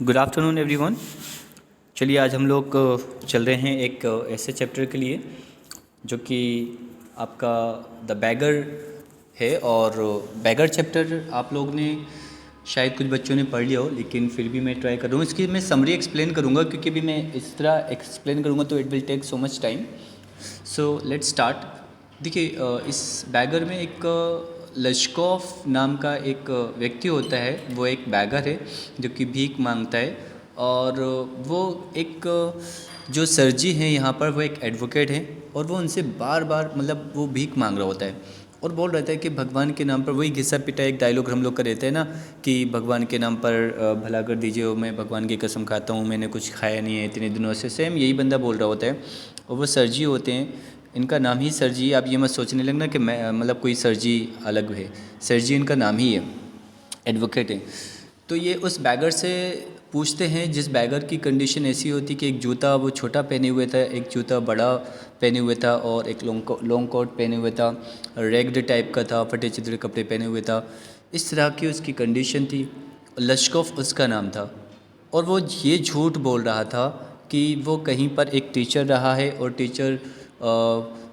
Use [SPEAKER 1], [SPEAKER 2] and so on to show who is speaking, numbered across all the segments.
[SPEAKER 1] Good afternoon everyone. चलिए आज हम लोग चल रहे हैं एक ऐसे चैप्टर के लिए जो कि आपका द बैगर है। और बैगर चैप्टर आप लोग ने शायद कुछ बच्चों ने पढ़ लिया हो, लेकिन फिर भी मैं ट्राई कर रहा हूँ। इसकी मैं समरी एक्सप्लेन करूँगा क्योंकि भी मैं इस तरह एक्सप्लेन करूँगा तो it will take so much time. So let's start. देखिए इस बैगर में एक लश्कोफ नाम का एक व्यक्ति होता है। वो एक बैगर है जो कि भीख मांगता है। और वो एक जो सर जी हैं यहाँ पर, वो एक एडवोकेट हैं और वो उनसे बार बार मतलब वो भीख मांग रहा होता है और बोल रहा है कि भगवान के नाम पर, वही घिसा पिटा एक डायलॉग हम लोग का रहता है ना कि भगवान के नाम पर भला कर दीजिए, और मैं भगवान की कसम खाता हूँ मैंने कुछ खाया नहीं है इतने दिनों से। सेम यही बंदा बोल रहा होता है और वो सर जी होते हैं। इनका नाम ही सर जी, आप ये मत सोचने लगना कि मैं मतलब कोई सर जी अलग है। सर जी इनका नाम ही है, एडवोकेट है। तो ये उस बैगर से पूछते हैं, जिस बैगर की कंडीशन ऐसी होती कि एक जूता वो छोटा पहने हुए था, एक जूता बड़ा पहने हुए था और एक लॉन्ग कोट पहने हुए था, रेग्ड टाइप का था, फटे चिथड़े कपड़े पहने हुए था। इस तरह की उसकी कंडीशन थी। लश्कोफ उसका नाम था और वो ये झूठ बोल रहा था कि वो कहीं पर एक टीचर रहा है और टीचर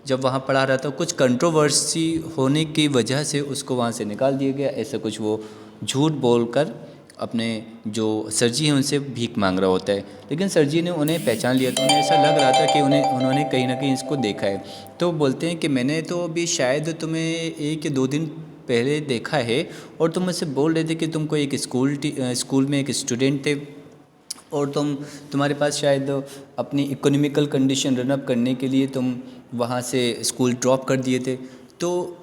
[SPEAKER 1] जब वहाँ पढ़ा रहा था कुछ कंट्रोवर्सी होने की वजह से उसको वहाँ से निकाल दिया गया। ऐसा कुछ वो झूठ बोलकर अपने जो सर जी हैं उनसे भीख मांग रहा होता है। लेकिन सर जी ने उन्हें पहचान लिया, तो उन्हें ऐसा लग रहा था कि उन्होंने कहीं ना कहीं इसको देखा है। तो बोलते हैं कि मैंने तो अभी शायद तुम्हें 1 या 2 दिन पहले देखा है और तुम मुझसे बोल रहे थे कि तुमको एक स्कूल में एक स्टूडेंट थे और तुम्हारे पास शायद अपनी इकोनॉमिकल कंडीशन रन अप करने के लिए तुम वहाँ से स्कूल ड्रॉप कर दिए थे। तो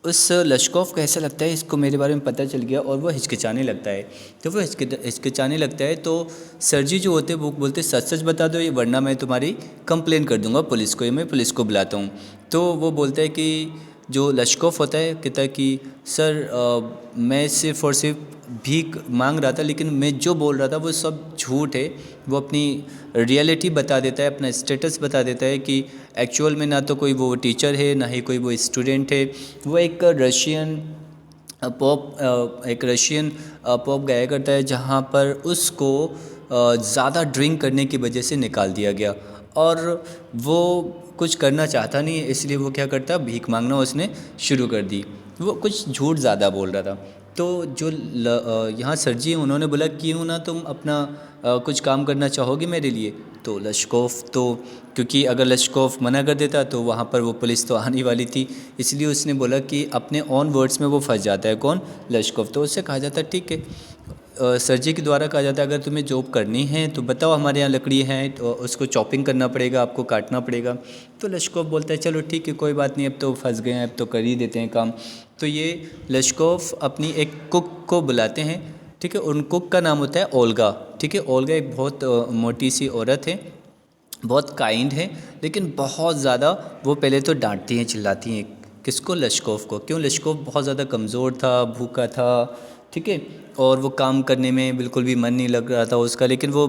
[SPEAKER 1] उस लश्कोफ को ऐसा लगता है इसको मेरे बारे में पता चल गया और वो हिचकिचाने लगता है। तो वो हिचकिचाने लगता है तो सर जी जो होते हैं वो बोलते सच सच बता दो ये, वरना मैं तुम्हारी कंप्लेन कर दूंगा पुलिस को, ये मैं पुलिस को बुलाता हूँ। तो वो बोलता है कि जो लश्कोफ होता है कहता है कि सर मैं सिर्फ़ और सिर्फ भीख मांग रहा था, लेकिन मैं जो बोल रहा था वो सब झूठ है। वो अपनी रियलिटी बता देता है, अपना स्टेटस बता देता है कि एक्चुअल में ना तो कोई वो टीचर है ना ही कोई वो स्टूडेंट है। वो एक रशियन पॉप गाया करता है जहाँ पर उसको ज़्यादा ड्रिंक करने की वजह से निकाल दिया गया और वो कुछ करना चाहता नहीं है, इसलिए वो क्या करता, भीख मांगना उसने शुरू कर दी। वो कुछ झूठ ज़्यादा बोल रहा था। तो जो यहाँ सर जी उन्होंने बोला क्यों ना तुम अपना कुछ काम करना चाहोगे मेरे लिए। तो लश्कोफ तो, क्योंकि अगर लश्कोफ मना कर देता तो वहाँ पर वो पुलिस तो आने वाली थी, इसलिए उसने बोला कि अपने ऑन वर्ड्स में वो फंस जाता है। कौन? लश्कोफ। तो उससे कहा जाता है ठीक है, सर जी के द्वारा कहा जाता है अगर तुम्हें जॉब करनी है तो बताओ, हमारे यहाँ लकड़ी है तो उसको चॉपिंग करना पड़ेगा, आपको काटना पड़ेगा। तो लश्कोफ बोलता है चलो ठीक है कोई बात नहीं, अब तो फंस गए हैं, अब तो कर ही देते हैं काम। तो ये लश्कोफ अपनी एक कुक को बुलाते हैं, ठीक है। उन कुक का नाम होता है ओल्गा, ठीक है। ओल्गा एक बहुत मोटी सी औरत है, बहुत काइंड है, लेकिन बहुत ज़्यादा वो पहले तो डांटती हैं चिल्लाती हैं। किसको? लश्कोफ को। क्यों? लश्कोफ बहुत ज़्यादा कमज़ोर था, भूखा था, ठीक है। और वो काम करने में बिल्कुल भी मन नहीं लग रहा था उसका, लेकिन वो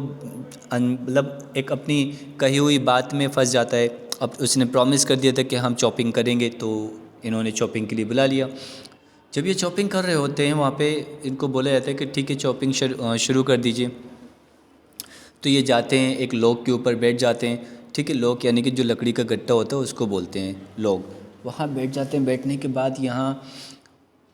[SPEAKER 1] मतलब एक अपनी कही हुई बात में फंस जाता है। अब उसने प्रॉमिस कर दिया था कि हम चॉपिंग करेंगे, तो इन्होंने चॉपिंग के लिए बुला लिया। जब ये चॉपिंग कर रहे होते हैं वहाँ पे इनको बोला जाता है कि ठीक है चॉपिंग शुरू कर दीजिए। तो ये जाते हैं एक लॉग के ऊपर बैठ जाते हैं, ठीक है। लॉग यानी कि जो लकड़ी का गट्टा होता है उसको बोलते हैं लॉग। वहाँ बैठ जाते हैं। बैठने के बाद यहाँ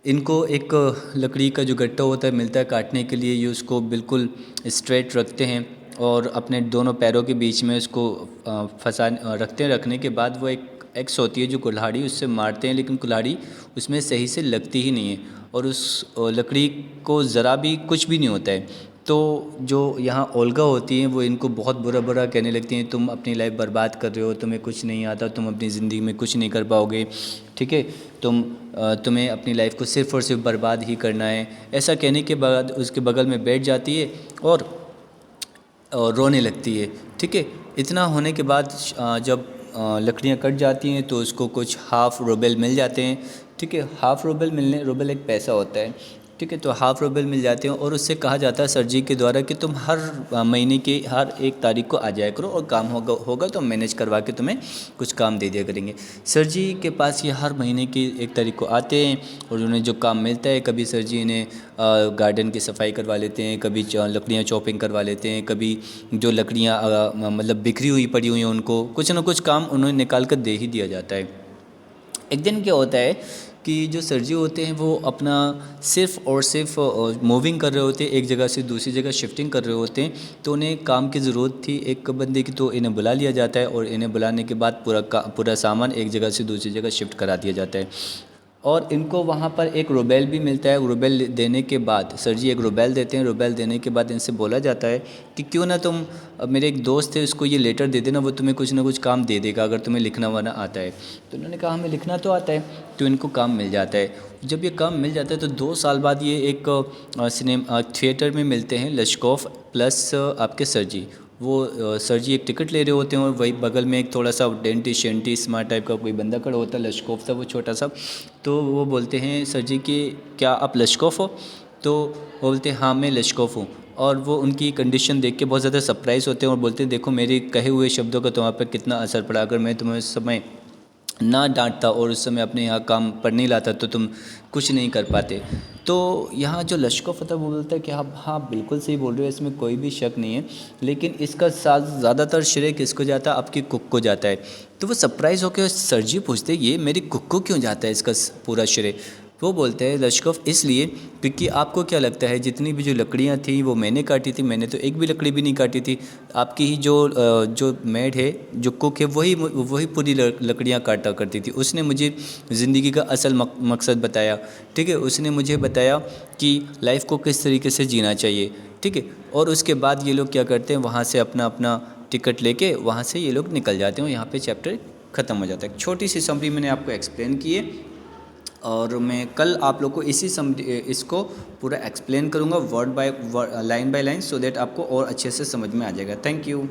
[SPEAKER 1] इनको एक लकड़ी का जो गट्टा होता है मिलता है काटने के लिए। ये उसको बिल्कुल स्ट्रेट रखते हैं और अपने दोनों पैरों के बीच में उसको रखते हैं। रखने के बाद वो एक एक्स होती है जो कुल्हाड़ी, उससे मारते हैं, लेकिन कुल्हाड़ी उसमें सही से लगती ही नहीं है और उस लकड़ी को ज़रा भी कुछ भी नहीं होता है। तो जो यहाँ ओल्गा होती हैं वो इनको बहुत बुरा बुरा कहने लगती हैं, तुम अपनी लाइफ बर्बाद कर रहे हो, तुम्हें कुछ नहीं आता, तुम अपनी ज़िंदगी में कुछ नहीं कर पाओगे, ठीक है। तुम्हें अपनी लाइफ को सिर्फ़ और सिर्फ बर्बाद ही करना है। ऐसा कहने के बाद उसके बगल में बैठ जाती है और रोने लगती है, ठीक है। इतना होने के बाद जब लकड़ियाँ कट जाती हैं तो उसको कुछ हाफ़ रूबल मिल जाते हैं, ठीक है। हाफ़ रूबल एक पैसा होता है। ठीक है। तो हाफ रूबल मिल जाते हैं और उससे कहा जाता है सर जी के द्वारा कि तुम हर महीने की हर 1 तारीख को आ जाया करो और काम होगा तो मैनेज करवा के तुम्हें कुछ काम दे दिया करेंगे। सर जी के पास ये हर महीने की 1 तारीख को आते हैं और उन्हें जो काम मिलता है, कभी सर जी इन्हें गार्डन की सफाई करवा लेते हैं, कभी लकड़ियाँ चॉपिंग करवा लेते हैं, कभी जो लकड़ियाँ मतलब बिखरी हुई पड़ी हुई हैं उनको कुछ ना कुछ काम उन्हें निकाल कर दे ही दिया जाता है। एक दिन क्या होता है कि जो सर जी होते हैं वो अपना सिर्फ़ और सिर्फ मूविंग कर रहे होते हैं, एक जगह से दूसरी जगह शिफ्टिंग कर रहे होते हैं। तो उन्हें काम की ज़रूरत थी एक बंदे की, तो इन्हें बुला लिया जाता है और इन्हें बुलाने के बाद पूरा सामान एक जगह से दूसरी जगह शिफ्ट करा दिया जाता है। और इनको वहाँ पर एक रुबेल भी मिलता है। रुबेल देने के बाद सर जी एक रुबेल देते हैं। रुबेल देने के बाद इनसे बोला जाता है कि क्यों ना तुम, मेरे एक दोस्त है उसको ये लेटर दे देना, वो तुम्हें कुछ ना कुछ काम दे देगा अगर तुम्हें लिखना वाना आता है। तो उन्होंने कहा हमें लिखना तो आता है। तो इनको काम मिल जाता है। जब ये काम मिल जाता है तो 2 साल बाद ये एक सिनेमा थिएटर में मिलते हैं, लश्कोफ प्लस आपके सर जी। वो सर जी एक टिकट ले रहे होते हैं और वही बगल में एक थोड़ा सा डेंटी शेंटी स्मार्ट टाइप का कोई बंदा खड़ा होता है, लश्कोफ था वो छोटा सा। तो वो बोलते हैं सर जी कि क्या आप लश्कोफ हो? तो वो बोलते हैं हाँ मैं लश्कोफ हूँ। और वो उनकी कंडीशन देख के बहुत ज़्यादा सरप्राइज़ होते हैं और बोलते हैं देखो मेरे कहे हुए शब्दों का तुम्हारे पर कितना असर पड़ा। अगर मैं तुम्हें उस समय ना डांटता और उस समय अपने यहाँ काम पर नहीं लाता तो तुम कुछ नहीं कर पाते। तो यहाँ जो लश्कोफ था वो बोलता है कि हाँ हाँ बिल्कुल सही बोल रहे हो, इसमें कोई भी शक नहीं है, लेकिन इसका साथ ज़्यादातर श्रेय किसको जाता है? आपकी कुक को जाता है। तो वो सरप्राइज़ होकर सर जी पूछते ये मेरी कुक को क्यों जाता है इसका पूरा श्रेय? वो बोलते हैं लश्कोफ इसलिए क्योंकि आपको क्या लगता है जितनी भी जो लकड़ियाँ थी वो मैंने काटी थी? मैंने तो एक भी लकड़ी भी नहीं काटी थी। आपकी ही जो मेड है, जो कुक है, वही पूरी लकड़ियाँ काटा करती थी। उसने मुझे ज़िंदगी का असल मकसद बताया। ठीक है, उसने मुझे बताया कि लाइफ को किस तरीके से जीना चाहिए। ठीक है, और उसके बाद ये लोग क्या करते हैं, वहाँ से अपना अपना टिकट लेके वहाँ से ये लोग निकल जाते हैं और यहाँ पे चैप्टर ख़त्म हो जाता है। छोटी सी समरी मैंने आपको एक्सप्लेन की है और मैं कल आप लोग को इसको पूरा एक्सप्लेन करूँगा word by line by line, so that आपको और अच्छे से समझ में आ जाएगा। Thank you.